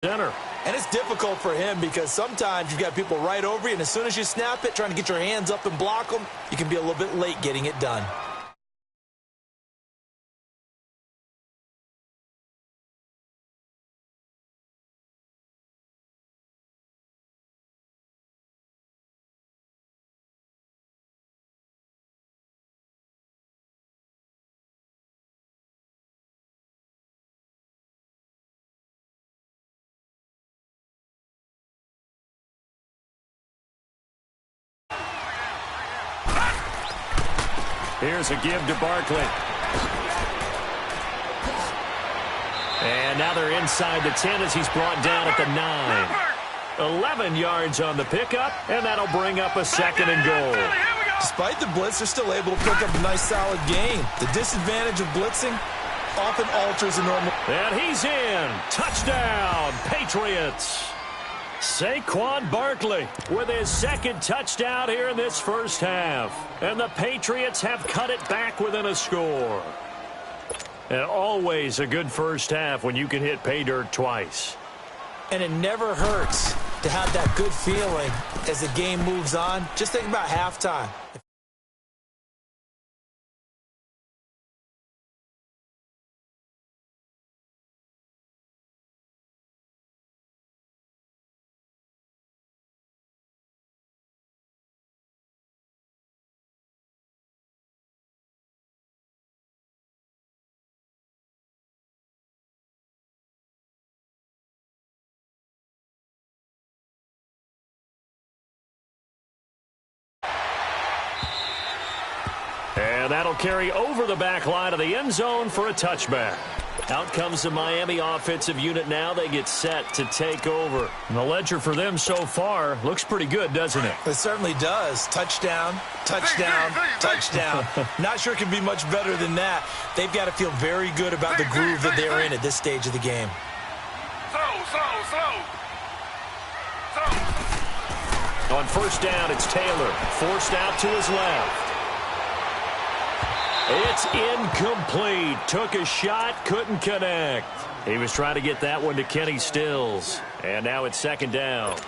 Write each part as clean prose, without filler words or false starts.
center. And it's difficult for him because sometimes you've got people right over you, and as soon as you snap it, trying to get your hands up and block them, you can be a little bit late getting it done. Here's a give to Barkley. And now they're inside the 10 as he's brought down at the 9. 11 yards on the pickup, and that'll bring up a 2nd and goal. Despite the blitz, they're still able to pick up a nice, solid gain. The disadvantage of blitzing often alters the normal. And he's in. Touchdown, Patriots. Saquon Barkley with his 2nd touchdown here in this first half. And the Patriots have cut it back within a score. And always a good first half when you can hit pay dirt twice. And it never hurts to have that good feeling as the game moves on. Just think about halftime. And that'll carry over the back line of the end zone for a touchback. Out comes the Miami offensive unit now. They get set to take over. And the ledger for them so far looks pretty good, doesn't it? It certainly does. Touchdown, touchdown, touchdown. Not sure it can be much better than that. They've got to feel very good about the groove that they're in at this stage of the game. On first down, it's Taylor. Forced out to his left. It's incomplete. Took a shot, couldn't connect. He was trying to get that one to Kenny Stills. And now it's 2nd down.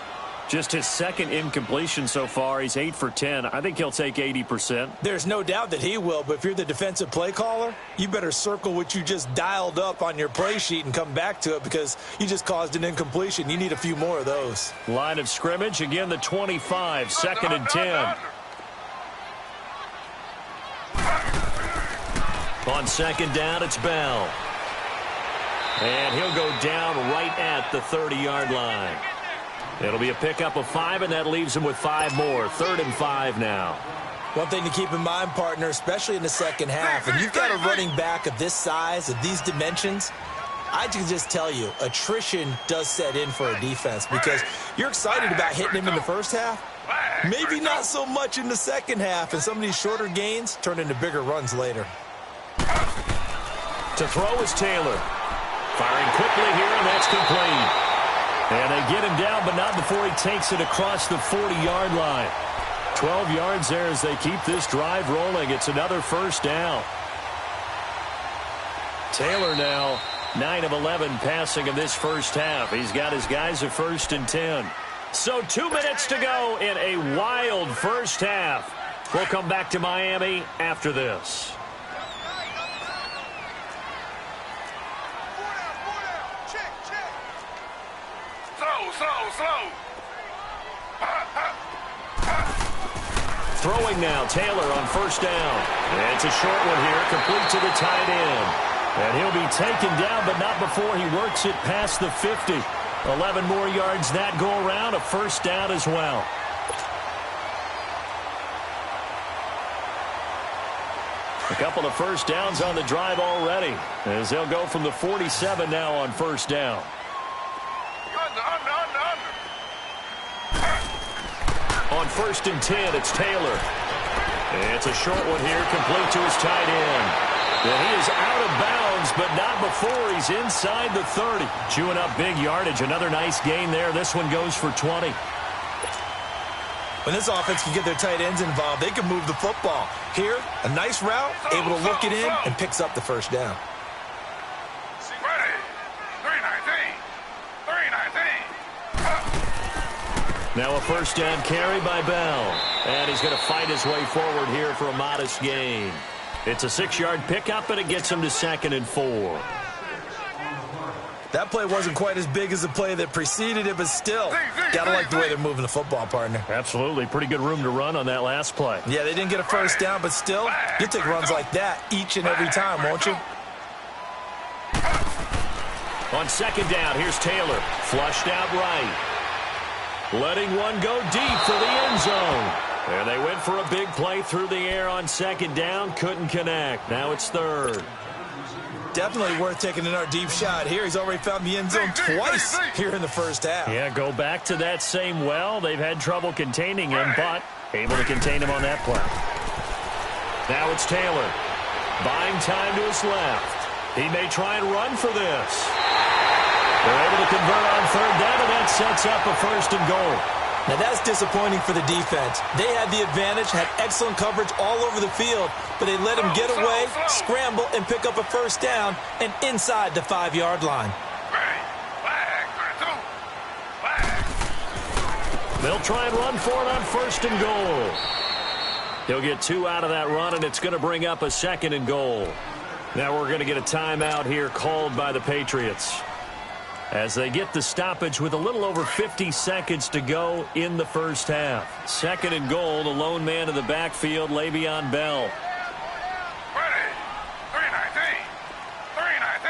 Just his 2nd incompletion so far. He's 8 for 10. I think he'll take 80%. There's no doubt that he will, but if you're the defensive play caller, you better circle what you just dialed up on your play sheet and come back to it because you just caused an incompletion. You need a few more of those. Line of scrimmage, again the 25, 2nd and 10. On 2nd down, it's Bell. And he'll go down right at the 30-yard line. It'll be a pickup of 5, and that leaves him with 5 more. 3rd and 5 now. One thing to keep in mind, partner, especially in the second half, and you've got a running back of this size, of these dimensions, I can just tell you, attrition does set in for a defense because you're excited about hitting him in the first half. Maybe not so much in the second half, and some of these shorter gains turn into bigger runs later. To throw is Taylor. Firing quickly here, and that's complete. And they get him down, but not before he takes it across the 40-yard line. 12 yards there as they keep this drive rolling. It's another first down. Taylor now 9 of 11 passing in this first half. He's got his guys at 1st and 10. So 2 minutes to go in a wild first half. We'll come back to Miami after this. Throwing now, Taylor on first down. And it's a short one here, complete to the tight end. And he'll be taken down, but not before he works it past the 50. 11 more yards that go around, a first down as well. A couple of first downs on the drive already, as they'll go from the 47 now on first down. On 1st and 10, it's Taylor. It's a short one here, complete to his tight end. And he is out of bounds, but not before he's inside the 30. Chewing up big yardage. Another nice gain there. This one goes for 20. When this offense can get their tight ends involved, they can move the football. Here, a nice route, able to look it in, and picks up the first down. Ready. 319. 319. Now a first down carry by Bell. And he's going to fight his way forward here for a modest gain. It's a 6-yard pickup, and it gets him to 2nd and 4. That play wasn't quite as big as the play that preceded it, but still, got to like the way they're moving the football, partner. Absolutely. Pretty good room to run on that last play. Yeah, they didn't get a first down, but still, you'll take runs like that each and every time, won't you? On 2nd down, here's Taylor. Flushed out right. Letting one go deep for the end zone. And they went for a big play through the air on 2nd down. Couldn't connect. Now it's 3rd. Definitely worth taking another deep shot here. He's already found the end zone twice here in the first half. Yeah, go back to that same well. They've had trouble containing him, but able to contain him on that play. Now it's Taylor. Buying time to his left. He may try and run for this. They're able to convert on 3rd down, and that sets up a 1st and goal. Now that's disappointing for the defense. They had the advantage, had excellent coverage all over the field, but they let him get away, scramble, and pick up a first down and inside the 5-yard line. They'll try and run for it on 1st and goal. He'll get 2 out of that run, and it's going to bring up a 2nd and goal. Now we're going to get a timeout here called by the Patriots as they get the stoppage with a little over 50 seconds to go in the first half. 2nd and goal, the lone man in the backfield, Le'Veon Bell. Ready. 319. 319.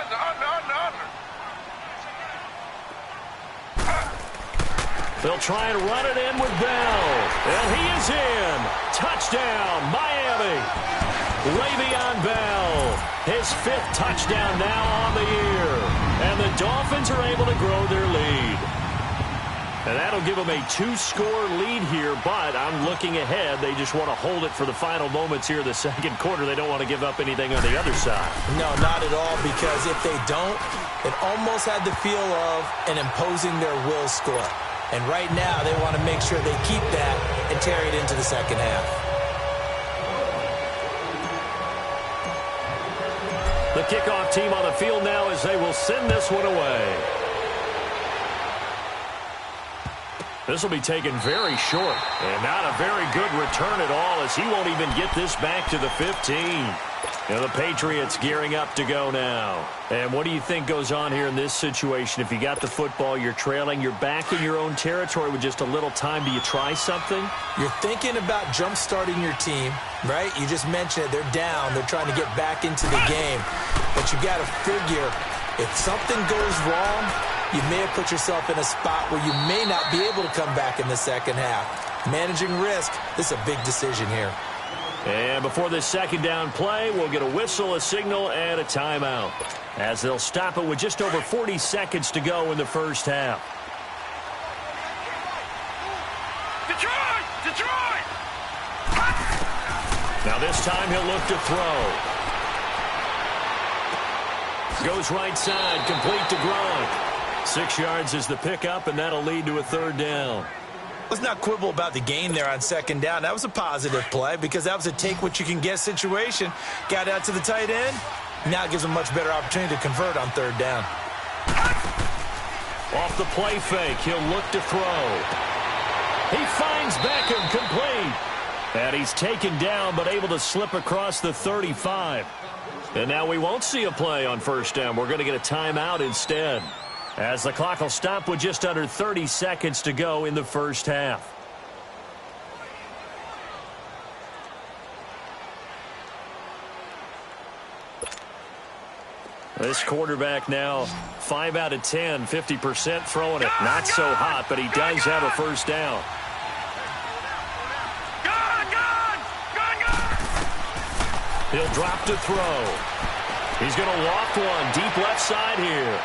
Under. They'll try and run it in with Bell. And he is in. Touchdown, Miami. Le'Veon Bell, his 5th touchdown now on the year. And the Dolphins are able to grow their lead. And that'll give them a 2-score lead here, but I'm looking ahead. They just want to hold it for the final moments here in the 2nd quarter. They don't want to give up anything on the other side. No, not at all, because if they don't, it almost had the feel of an imposing their will score. And right now, they want to make sure they keep that and carry it into the 2nd half. The kickoff team on the field now as they will send this one away. This will be taken very short, and not a very good return at all as he won't even get this back to the 15. Now the Patriots gearing up to go now. And what do you think goes on here in this situation? If you got the football, you're trailing, you're back in your own territory with just a little time. Do you try something? You're thinking about jump-starting your team, right? You just mentioned it. They're down. They're trying to get back into the game. But you got to figure, if something goes wrong, you may have put yourself in a spot where you may not be able to come back in the 2nd half. Managing risk, this is a big decision here. And before this 2nd down play, we'll get a whistle, a signal, and a timeout, as they'll stop it with just over 40 seconds to go in the first half. Detroit! Now this time he'll look to throw. Goes right side, complete to Gronk. 6 yards is the pickup, and that'll lead to a 3rd down. Let's not quibble about the gain there on 2nd down. That was a positive play because that was a take-what-you-can-get situation. Got out to the tight end. Now it gives them a much better opportunity to convert on 3rd down. Off the play fake, he'll look to throw. He finds Beckham complete. And he's taken down but able to slip across the 35. And now we won't see a play on 1st down. We're going to get a timeout instead, as the clock will stop with just under 30 seconds to go in the first half. This quarterback now 5 out of 10, 50% throwing it. Not so hot, but he does have a 1st down. He'll drop to throw. He's going to loft one deep left side here.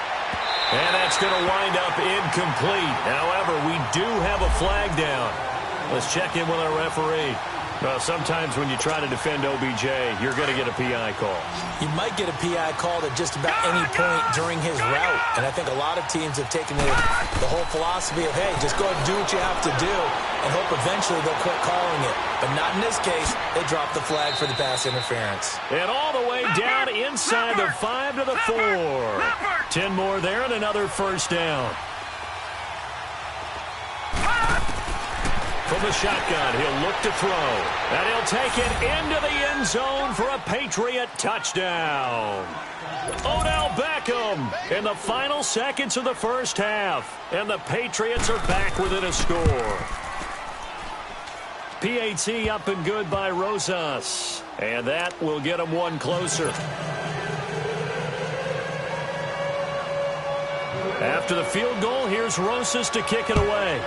And that's going to wind up incomplete. However, we do have a flag down. Let's check in with our referee. Well, sometimes when you try to defend OBJ, you're going to get a PI call. You might get a PI called at just about any point during his route. And I think a lot of teams have taken the whole philosophy of, hey, just go and do what you have to do and hope eventually they'll quit calling it. But not in this case. They dropped the flag for the pass interference. And all the way down inside the 5 to the 4. 10 more there and another 1st down. From the shotgun, he'll look to throw. And he'll take it into the end zone for a Patriot touchdown. Odell Beckham in the final seconds of the first half. And the Patriots are back within a score. PAT up and good by Rosas. And that will get them one closer. After the field goal, here's Rosas to kick it away.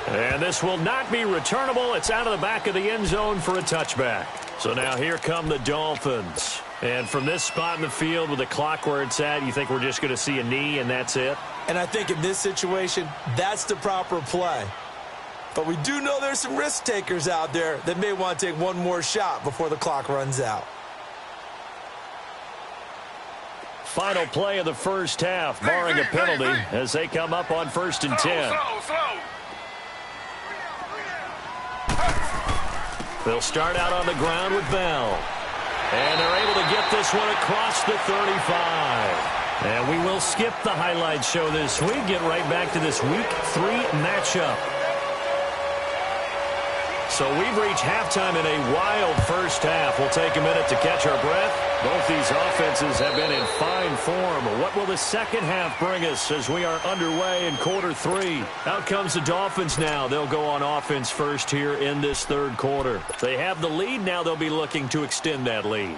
And this will not be returnable. It's out of the back of the end zone for a touchback. So now here come the Dolphins. And from this spot in the field with the clock where it's at, you think we're just going to see a knee and that's it? And I think in this situation, that's the proper play. But we do know there's some risk takers out there that may want to take one more shot before the clock runs out. Final play of the first half, barring a penalty, as they come up on 1st and 10. Slow. They'll start out on the ground with Bell. And they're able to get this one across the 35. And we will skip the highlight show this week. Get right back to this Week 3 matchup. So we've reached halftime in a wild first half. We'll take a minute to catch our breath. Both these offenses have been in fine form. What will the second half bring us as we are underway in quarter 3? Out comes the Dolphins now. They'll go on offense first here in this third quarter. They have the lead. Now they'll be looking to extend that lead.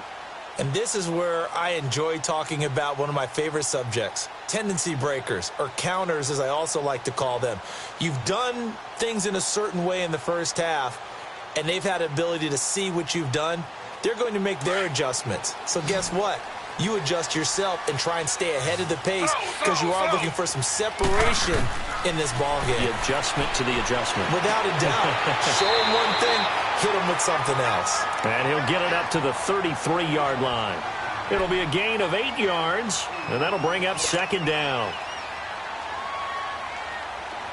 And this is where I enjoy talking about one of my favorite subjects, tendency breakers, or counters as I also like to call them. You've done things in a certain way in the first half, and they've had the ability to see what you've done. They're going to make their adjustments. So guess what? You adjust yourself and try and stay ahead of the pace because you are looking for some separation in this ball game. The adjustment to the adjustment. Without a doubt. Show him one thing, hit him with something else. And he'll get it up to the 33-yard line. It'll be a gain of 8 yards, and that'll bring up second down.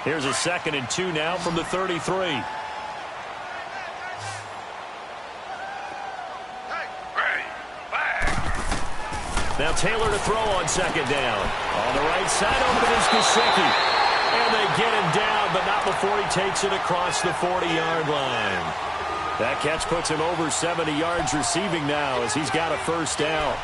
Here's a 2nd and 2 now from the 33. Now Taylor to throw on second down. On the right side, open is Gesicki. And they get him down, but not before he takes it across the 40-yard line. That catch puts him over 70 yards receiving now as he's got a first down.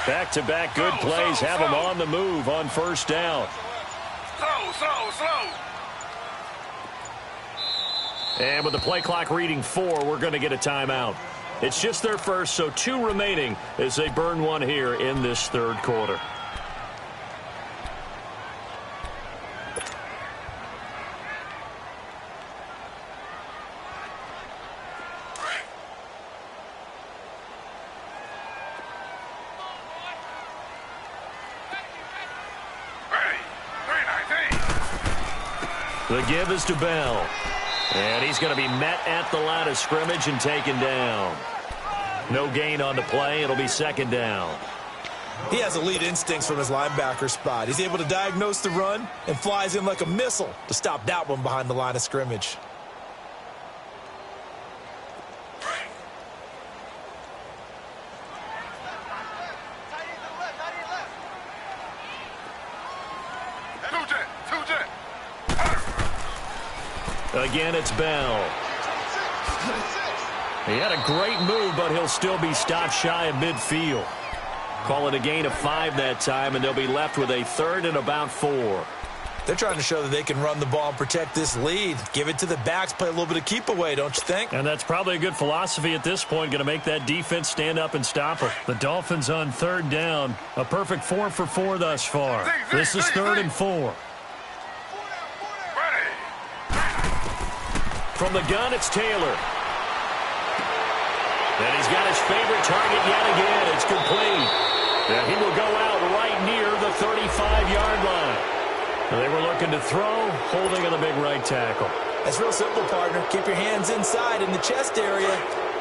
Back-to-back good plays have him on the move on first down. Slow. And with the play clock reading 4, we're going to get a timeout. It's just their first, so 2 remaining as they burn one here in this third quarter. The give is to Bell. And he's going to be met at the line of scrimmage and taken down. No gain on the play. It'll be second down. He has elite instincts from his linebacker spot. He's able to diagnose the run and flies in like a missile to stop that one behind the line of scrimmage. Again, it's Bell. He had a great move, but he'll still be stopped shy of midfield. Call it a gain of 5 that time, and they'll be left with a 3rd and about 4. They're trying to show that they can run the ball and protect this lead. Give it to the backs, play a little bit of keep away, don't you think? And that's probably a good philosophy at this point, going to make that defense stand up and stop them. The Dolphins on 3rd down. A perfect 4 for 4 thus far. This is 3rd and 4. From the gun, it's Taylor. And he's got his favorite target yet again. It's complete. And he will go out right near the 35-yard line. And they were looking to throw, holding on the big right tackle. That's real simple, partner. Keep your hands inside in the chest area.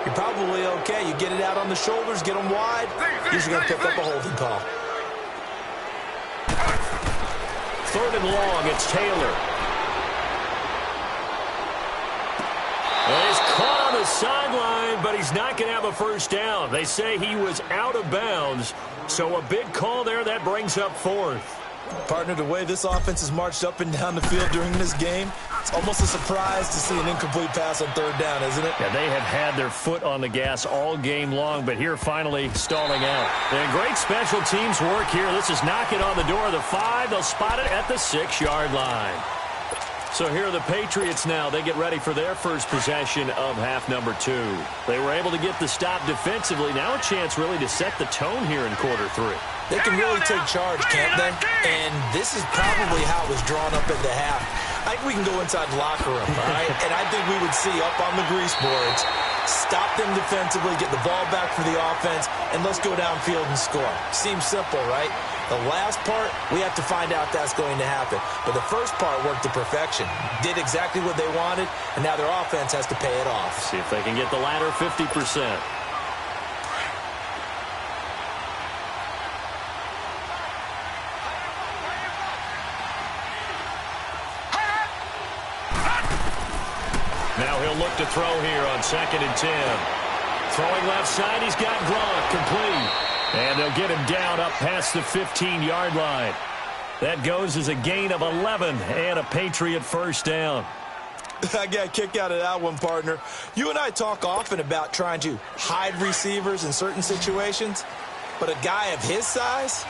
you're probably okay. You get it out on the shoulders, get them wide. Usually going to pick up a holding call. Third and long, it's Taylor. Well, he's caught on the sideline, but he's not going to have a first down. They say he was out of bounds, so a big call there. That brings up fourth. Partner, the way this offense has marched up and down the field during this game, it's almost a surprise to see an incomplete pass on third down, isn't it? Yeah, they have had their foot on the gas all game long, but here finally stalling out. And great special teams work here. This is knock it on the door of the 5. They'll spot it at the 6-yard line. So here are the Patriots now. They get ready for their first possession of half number 2. They were able to get the stop defensively. Now a chance really to set the tone here in quarter 3. They can really take charge, can't they? And this is probably how it was drawn up at the half. I think we can go inside the locker room, all right? And I think we would see up on the grease boards, stop them defensively, get the ball back for the offense, and let's go downfield and score. Seems simple, right? The last part, we have to find out that's going to happen. But the first part worked to perfection. Did exactly what they wanted, and now their offense has to pay it off. See if they can get the latter 50%. Now he'll look to throw here on 2nd and 10. Throwing left side, he's got Gronk complete. And they'll get him down up past the 15-yard line. That goes as a gain of 11 and a Patriot first down. I got a kick out of that one, partner. You and I talk often about trying to hide receivers in certain situations, but a guy of his size,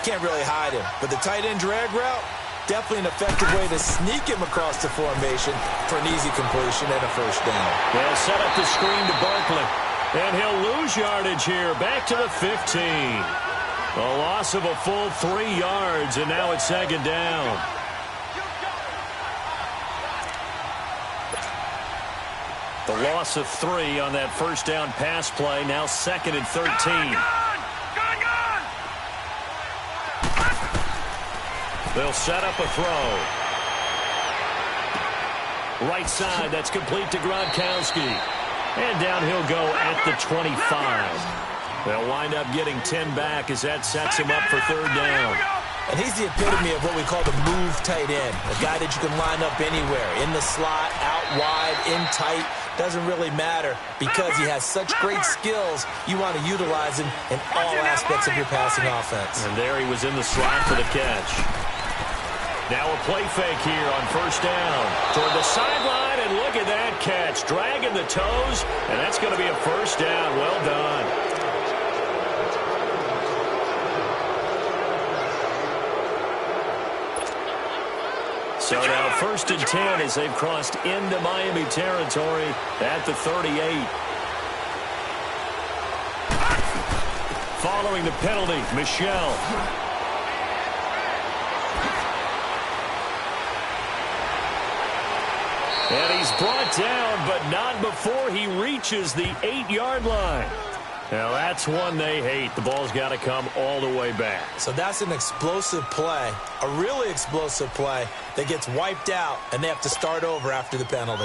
can't really hide him. But the tight end drag route, definitely an effective way to sneak him across the formation for an easy completion and a first down. They'll set up the screen to Barkley. And he'll lose yardage here, back to the 15. A loss of a full 3 yards, and now it's 2nd down. The loss of 3 on that first down pass play, now 2nd and 13. They'll set up a throw. Right side, that's complete to Gronkowski. And down he'll go at the 25. They'll wind up getting 10 back as that sets him up for 3rd down. And he's the epitome of what we call the move tight end. A guy that you can line up anywhere. In the slot, out wide, in tight. Doesn't really matter because he has such great skills. You want to utilize him in all aspects of your passing offense. And there he was in the slot for the catch. Now a play fake here on 1st down. Toward the sideline, and look at that catch. Dragging the toes, and that's going to be a first down. Well done. So now 1st and 10 as they've crossed into Miami territory at the 38. Following the penalty, Michel. And he's brought down, but not before he reaches the 8-yard line. Now, that's one they hate. The ball's got to come all the way back. So that's an explosive play, a really explosive play that gets wiped out, and they have to start over after the penalty.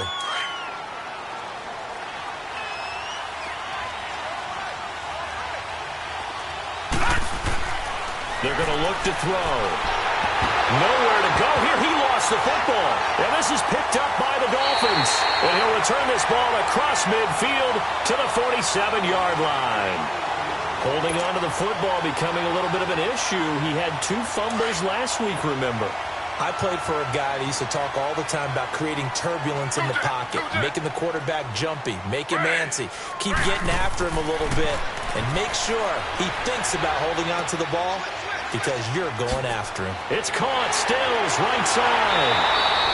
They're going to look to throw. Nowhere to go here. He lost the football. And this is picked up by the Dolphins. And he'll return this ball across midfield to the 47-yard line. Holding on to the football becoming a little bit of an issue. He had 2 fumbles last week, remember. I played for a guy that used to talk all the time about creating turbulence in the pocket, making the quarterback jumpy, make him antsy, keep getting after him a little bit, and make sure he thinks about holding on to the ball because you're going after him. It's caught. Stills right side.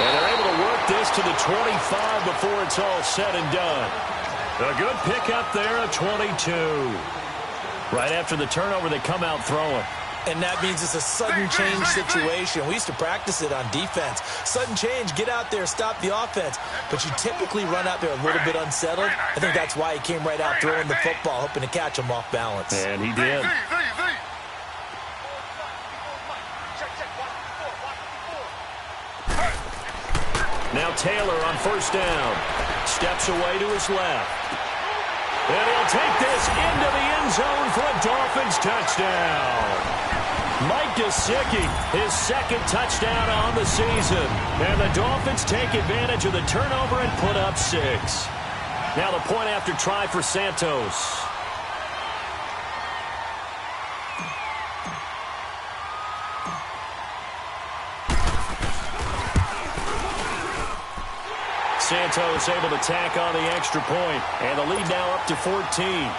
And they're able to work this to the 25 before it's all said and done. A good pickup there at 22. Right after the turnover, they come out throwing. And that means it's a sudden change situation. We used to practice it on defense. Sudden change, get out there, stop the offense. But you typically run out there a little bit unsettled. I think that's why he came right out throwing the football, hoping to catch him off balance. And he did. Now Taylor on 1st down. Steps away to his left. And he'll take this into the end zone for a Dolphins touchdown. Mike Gesicki, his second touchdown on the season. And the Dolphins take advantage of the turnover and put up 6. Now the point after try for Santos. Santos able to tack on the extra point. And the lead now up to 14.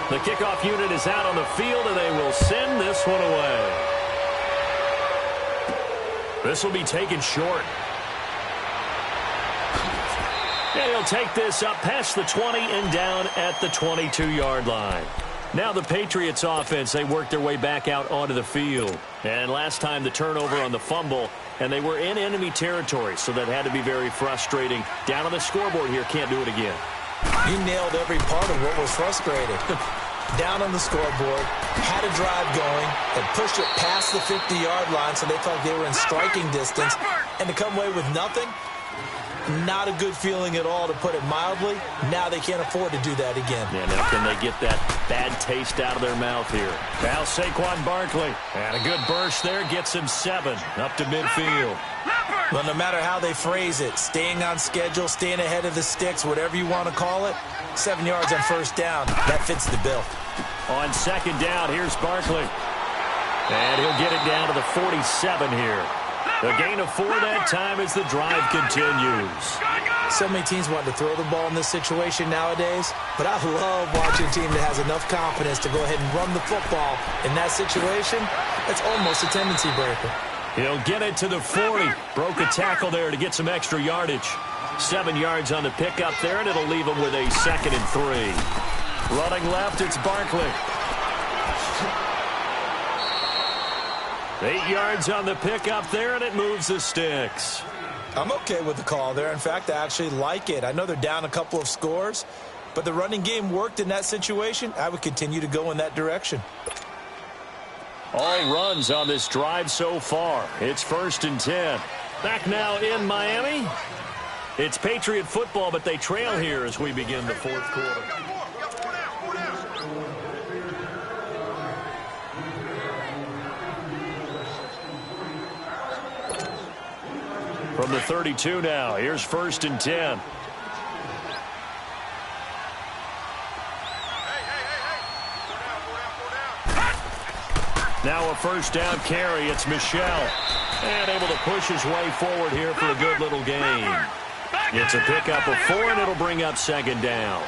The kickoff unit is out on the field, and they will send this one away. This will be taken short. And he'll take this up past the 20 and down at the 22-yard line. Now the Patriots offense, they worked their way back out onto the field. And last time the turnover on the fumble, and they were in enemy territory, so that had to be very frustrating. Down on the scoreboard here, can't do it again. You nailed every part of what was frustrated. Down on the scoreboard, had a drive going, and pushed it past the 50-yard line so they felt they were in striking distance, and to come away with nothing, not a good feeling at all, to put it mildly. Now they can't afford to do that again. Yeah, now can they get that bad taste out of their mouth here? Now Saquon Barkley, and a good burst there, gets him 7 up to midfield. Well, no matter how they phrase it, staying on schedule, staying ahead of the sticks, whatever you want to call it, 7 yards on first down, that fits the bill. On second down, here's Barkley. And he'll get it down to the 47 here. A gain of 4 that time as the drive continues. So many teams want to throw the ball in this situation nowadays, but I love watching a team that has enough confidence to go ahead and run the football in that situation. That's almost a tendency breaker. He'll get it to the 40. Broke a tackle there to get some extra yardage. 7 yards on the pickup there, and it'll leave him with a 2nd and 3. Running left, it's Barkley. 8 yards on the pickup there, and it moves the sticks. I'm okay with the call there. In fact, I actually like it. I know they're down a couple of scores, but the running game worked in that situation. I would continue to go in that direction. All runs on this drive so far. It's 1st and 10. Back now in Miami. It's Patriot football, but they trail here as we begin the 4th quarter. From the 32 now, here's 1st and 10. Now a first down carry. It's Michel. And able to push his way forward here for a good little gain. It's a pickup of 4, and it'll bring up 2nd down.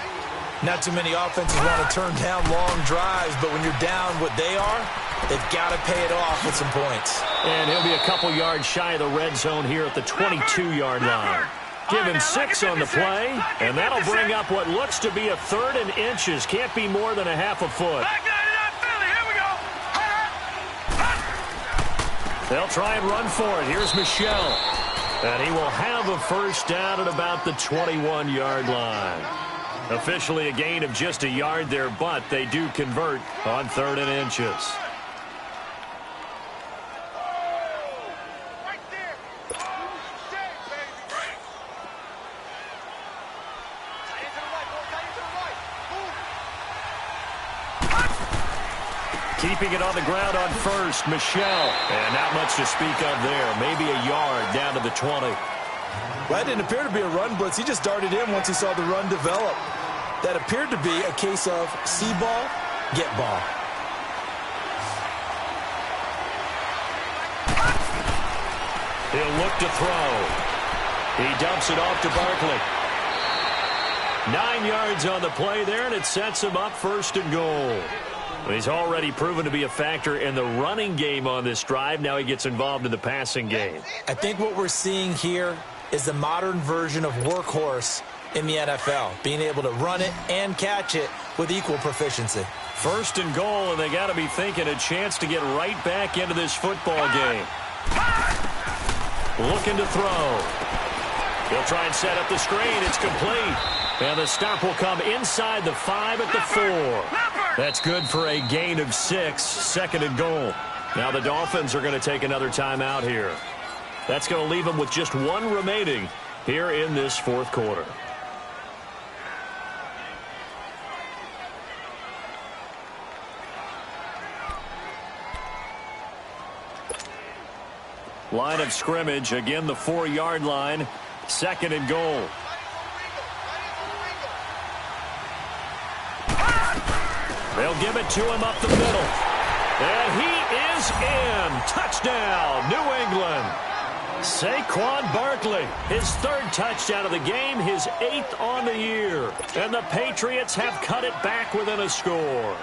Not too many offenses want to turn down long drives, but when you're down what they are, they've got to pay it off with some points. And he'll be a couple yards shy of the red zone here at the 22-yard line. Give him 6 on the play, and that'll bring up what looks to be a 3rd and inches. Can't be more than a half a foot. They'll try and run for it. Here's Michel. And he will have a first down at about the 21-yard line. Officially a gain of just a yard there, but they do convert on 3rd and inches. Keeping it on the ground on first, Michel. And not much to speak of there. Maybe a yard down to the 20. Well, that didn't appear to be a run blitz. He just darted in once he saw the run develop. That appeared to be a case of see ball, get ball. He'll look to throw. He dumps it off to Barkley. 9 yards on the play there, and it sets him up 1st and goal. He's already proven to be a factor in the running game on this drive. Now he gets involved in the passing game. I think what we're seeing here is the modern version of workhorse in the NFL, being able to run it and catch it with equal proficiency. 1st and goal, and they got to be thinking a chance to get right back into this football game. Looking to throw. He'll try and set up the screen. It's complete. And the stop will come inside the 5 at the 4. That's good for a gain of 6, 2nd and goal. Now the Dolphins are going to take another timeout here. That's going to leave them with just one remaining here in this fourth quarter. Line of scrimmage, again the 4-yard line, 2nd and goal. They'll give it to him up the middle. And he is in. Touchdown, New England. Saquon Barkley, his 3rd touchdown of the game, his 8th on the year. And the Patriots have cut it back within a score.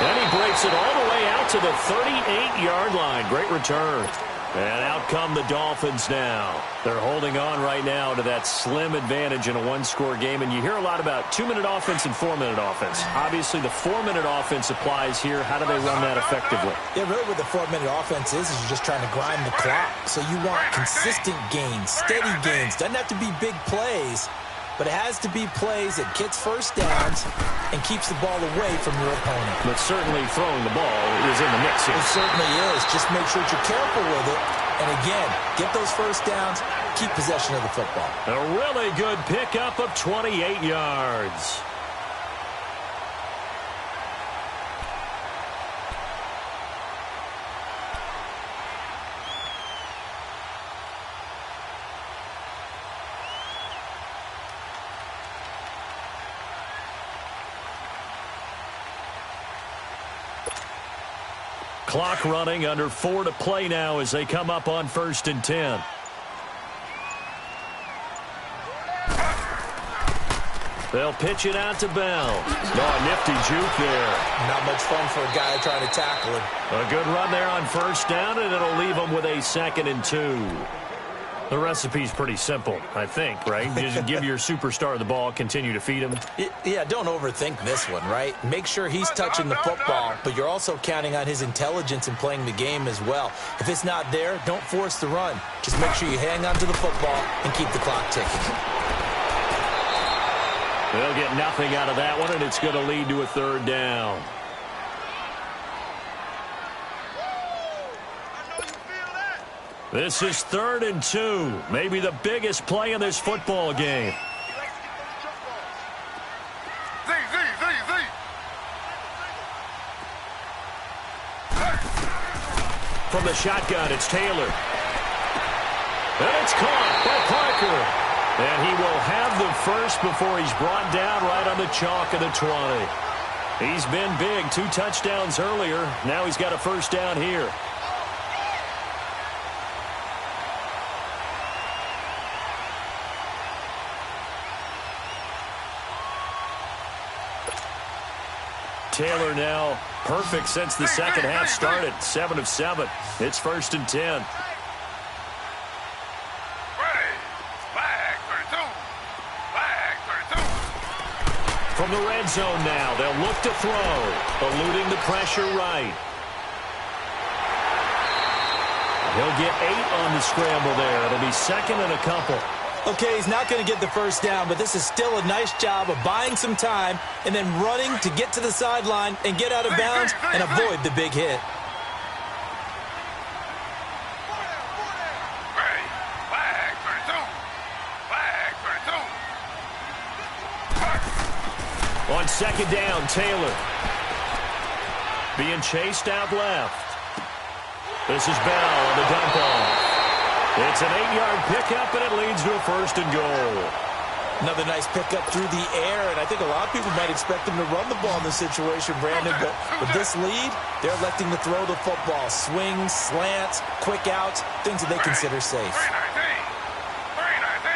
And he breaks it all the way out to the 38-yard line. Great return. And out come the Dolphins now. They're holding on right now to that slim advantage in a one-score game. And you hear a lot about 2-minute offense and 4-minute offense. Obviously, the 4-minute offense applies here. How do they run that effectively? Yeah, really what the 4-minute offense is you're just trying to grind the clock. So you want consistent gains, steady gains. Doesn't have to be big plays, but it has to be plays that gets first downs and keeps the ball away from your opponent. But certainly throwing the ball is in the mix here. It certainly is. Just make sure that you're careful with it. And again, get those first downs, keep possession of the football. A really good pickup of 28 yards. Clock running, under 4 to play now as they come up on 1st and 10. They'll pitch it out to Bell. Oh, nifty juke there. Not much fun for a guy trying to tackle him. A good run there on 1st down, and it'll leave them with a 2nd and 2. The recipe's pretty simple, I think, right? Just give your superstar the ball, continue to feed him. Yeah, don't overthink this one, right? Make sure he's touching the football, but you're also counting on his intelligence in playing the game as well. If it's not there, don't force the run. Just make sure you hang on to the football and keep the clock ticking. They'll get nothing out of that one, and it's going to lead to a 3rd down. This is 3rd and 2. Maybe the biggest play in this football game. From the shotgun, it's Taylor. And it's caught by Parker. And he will have the first before he's brought down right on the chalk of the 20. He's been big. 2 touchdowns earlier. Now he's got a 1st down here. Taylor now perfect since the second half started. 7 of 7. It's 1st and 10. From the red zone now, they'll look to throw, eluding the pressure right. He'll get 8 on the scramble there. It'll be 2nd and a couple. Okay, he's not going to get the 1st down, but this is still a nice job of buying some time and then running to get to the sideline and get out of bounds and avoid the big hit. On 2nd down, Taylor. Being chased out left. This is Bell on the dump off. It's an 8-yard pickup, and it leads to a 1st and goal. Another nice pickup through the air, and I think a lot of people might expect them to run the ball in this situation, Brandon, but with this lead, they're electing to throw the football. Swings, slants, quick outs, things that they consider safe. 319.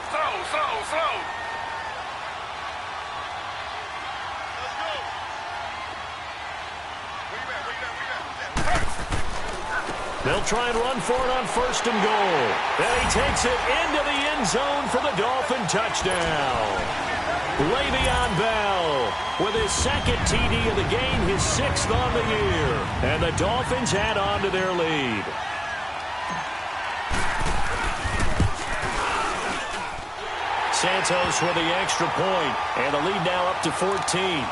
319. Slow. They'll try and run for it on 1st and goal. And he takes it into the end zone for the Dolphin touchdown. Le'Veon Bell with his 2nd TD of the game, his 6th on the year. And the Dolphins add on to their lead. Santos with the extra point, and the lead now up to 14.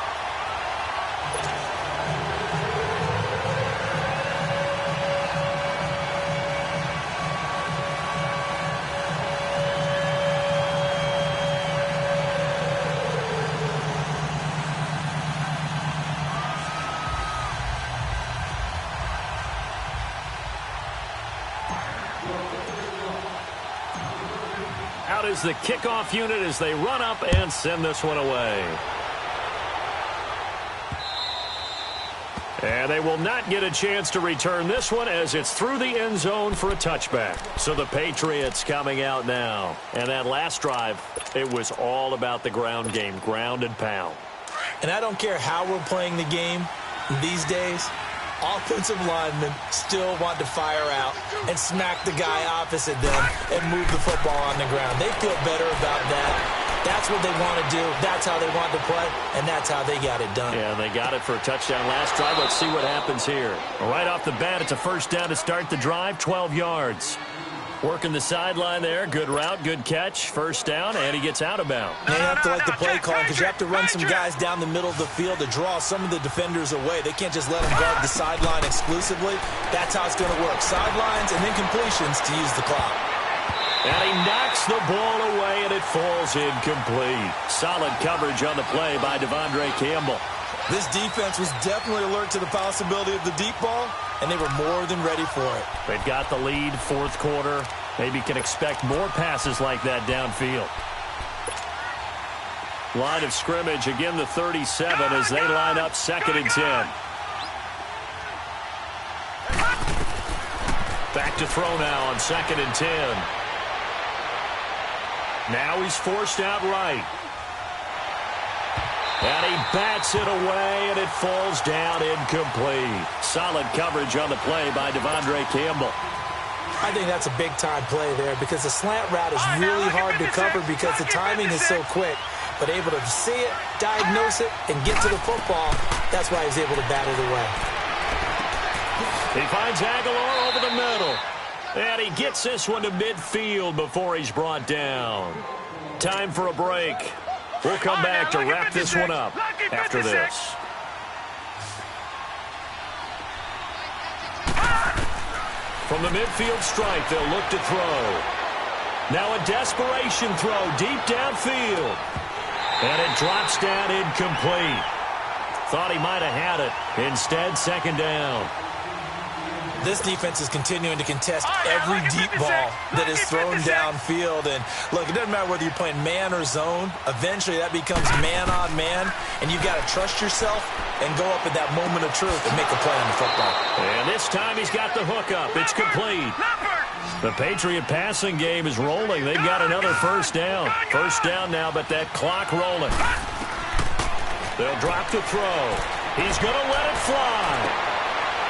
Out is the kickoff unit as they run up and send this one away. And they will not get a chance to return this one as it's through the end zone for a touchback. So the Patriots coming out now. And that last drive, it was all about the ground game, ground and pound. And I don't care how we're playing the game these days, offensive linemen still want to fire out and smack the guy opposite them and move the football on the ground. They feel better about that. That's what they want to do. That's how they want to play, and that's how they got it done. Yeah, they got it for a touchdown last drive. Let's see what happens here. Right off the bat, it's a 1st down to start the drive, 12 yards. Working the sideline there. Good route, good catch. 1st down, and he gets out of bounds. You have to like the play calling because you have to run some guys down the middle of the field to draw some of the defenders away. They can't just let them guard the sideline exclusively. That's how it's going to work. Sidelines and then completions to use the clock. And he knocks the ball away, and it falls incomplete. Solid coverage on the play by Devondre Campbell. This defense was definitely alert to the possibility of the deep ball, and they were more than ready for it. They've got the lead, 4th quarter. Maybe can expect more passes like that downfield. Line of scrimmage, again the 37 as they line up 2nd and 10. Back to throw now on 2nd and 10. Now he's forced out right. And he bats it away, and it falls down incomplete. Solid coverage on the play by Devondre Campbell. I think that's a big-time play there because the slant route is really hard to cover because the timing is so quick. But able to see it, diagnose it, and get to the football, that's why he's able to bat it away. He finds Aguilar over the middle. And he gets this one to midfield before he's brought down. Time for a break. We'll come back to wrap this one up after this. From the midfield stripe, they'll look to throw. Now a desperation throw deep downfield. And it drops down incomplete. Thought he might have had it. Instead, 2nd down. This defense is continuing to contest every deep ball that is thrown downfield. And, look, it doesn't matter whether you're playing man or zone. Eventually, that becomes man on man, and you've got to trust yourself and go up at that moment of truth and make a play on the football. And this time he's got the hook up. It's complete. The Patriot passing game is rolling. They've got another 1st down. 1st down now, but that clock rolling. They'll drop the throw. He's going to let it fly.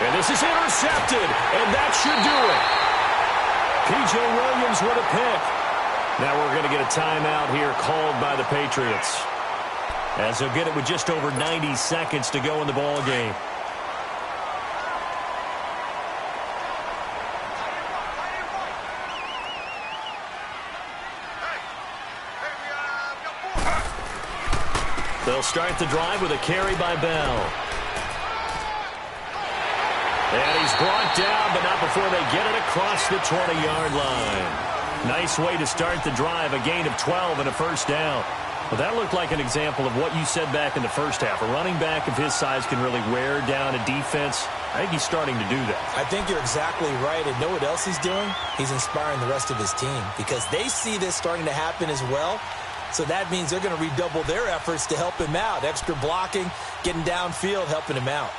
And this is intercepted, and that should do it. P.J. Williams with a pick. Now we're going to get a timeout here called by the Patriots, as they'll get it with just over 90 seconds to go in the ball game. They'll start the drive with a carry by Bell. And he's brought down, but not before they get it across the 20-yard line. Nice way to start the drive, a gain of 12 and a 1st down. Well, that looked like an example of what you said back in the 1st half. A running back of his size can really wear down a defense. I think he's starting to do that. I think you're exactly right. And know what else he's doing? He's inspiring the rest of his team because they see this starting to happen as well. So that means they're going to redouble their efforts to help him out. Extra blocking, getting downfield, helping him out.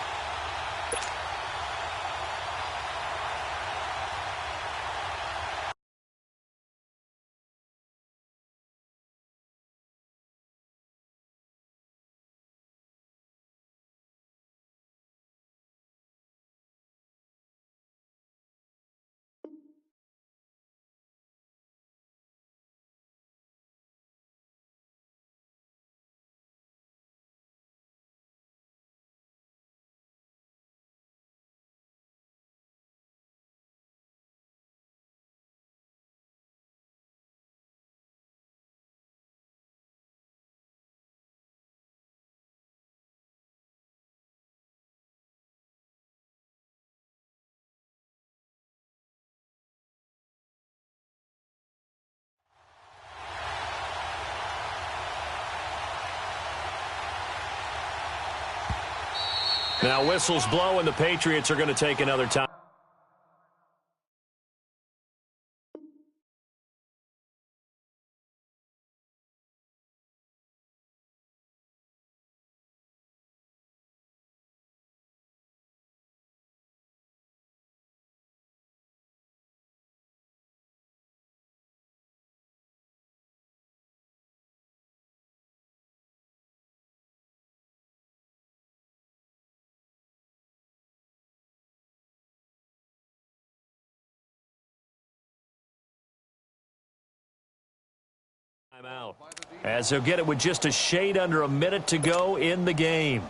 Now whistles blow, and the Patriots are going to take another time. Timeout. As he'll get it with just a shade under a minute to go in the game.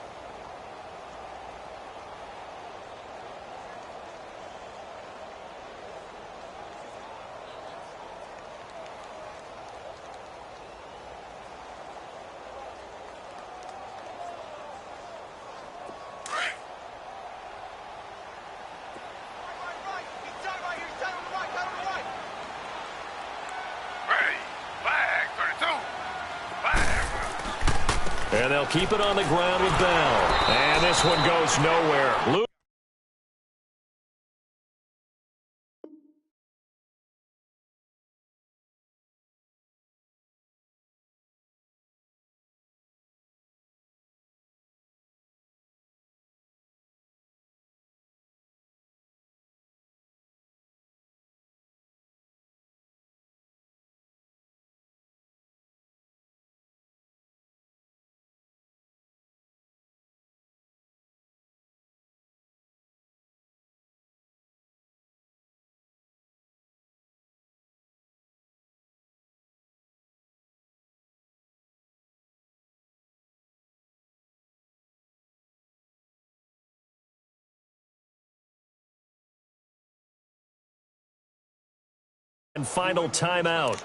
And they'll keep it on the ground with Bell. And this one goes nowhere. And final timeout.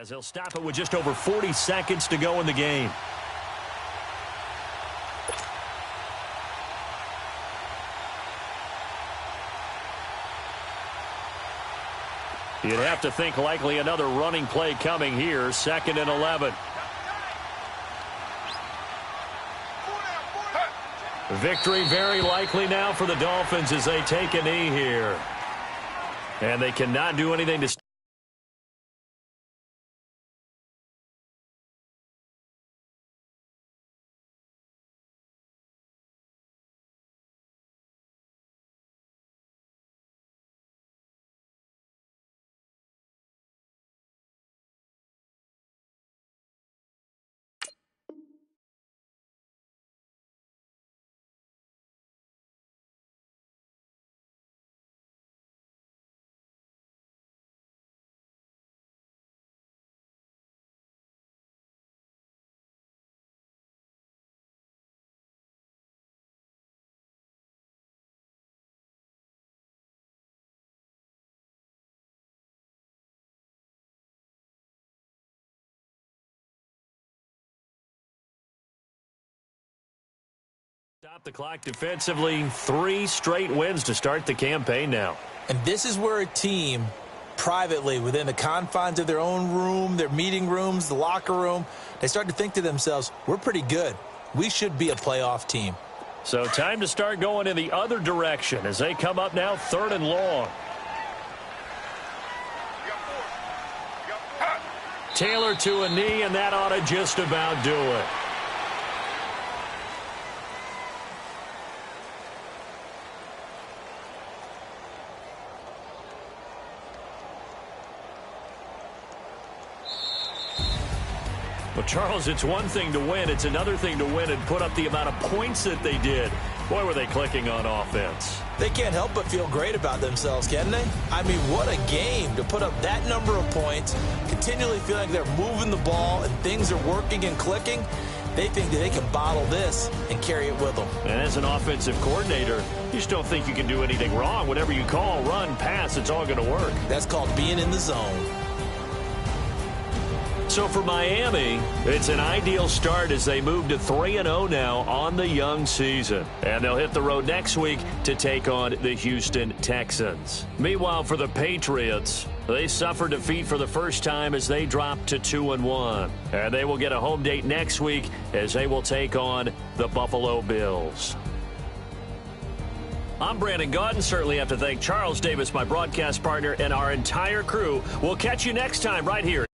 As he'll stop it with just over 40 seconds to go in the game. You'd have to think likely another running play coming here. 2nd and 11. Victory very likely now for the Dolphins as they take a knee here. And they cannot do anything to Stop the clock defensively. 3 straight wins to start the campaign now. And this is where a team, privately, within the confines of their own room, their meeting rooms, the locker room, they start to think to themselves, we're pretty good. We should be a playoff team. So time to start going in the other direction as they come up now 3rd and long. Taylor to a knee, and that ought to just about do it. Well, Charles, it's one thing to win. It's another thing to win and put up the amount of points that they did. Boy, were they clicking on offense. They can't help but feel great about themselves, can they? I mean, what a game to put up that number of points, continually feeling like they're moving the ball and things are working and clicking. They think that they can bottle this and carry it with them. And as an offensive coordinator, you just don't think you can do anything wrong. Whatever you call, run, pass, it's all going to work. That's called being in the zone. So for Miami, it's an ideal start as they move to 3-0 now on the young season. And they'll hit the road next week to take on the Houston Texans. Meanwhile, for the Patriots, they suffered defeat for the first time as they dropped to 2-1. And they will get a home date next week as they will take on the Buffalo Bills. I'm Brandon Gaudin. Certainly have to thank Charles Davis, my broadcast partner, and our entire crew. We'll catch you next time right here.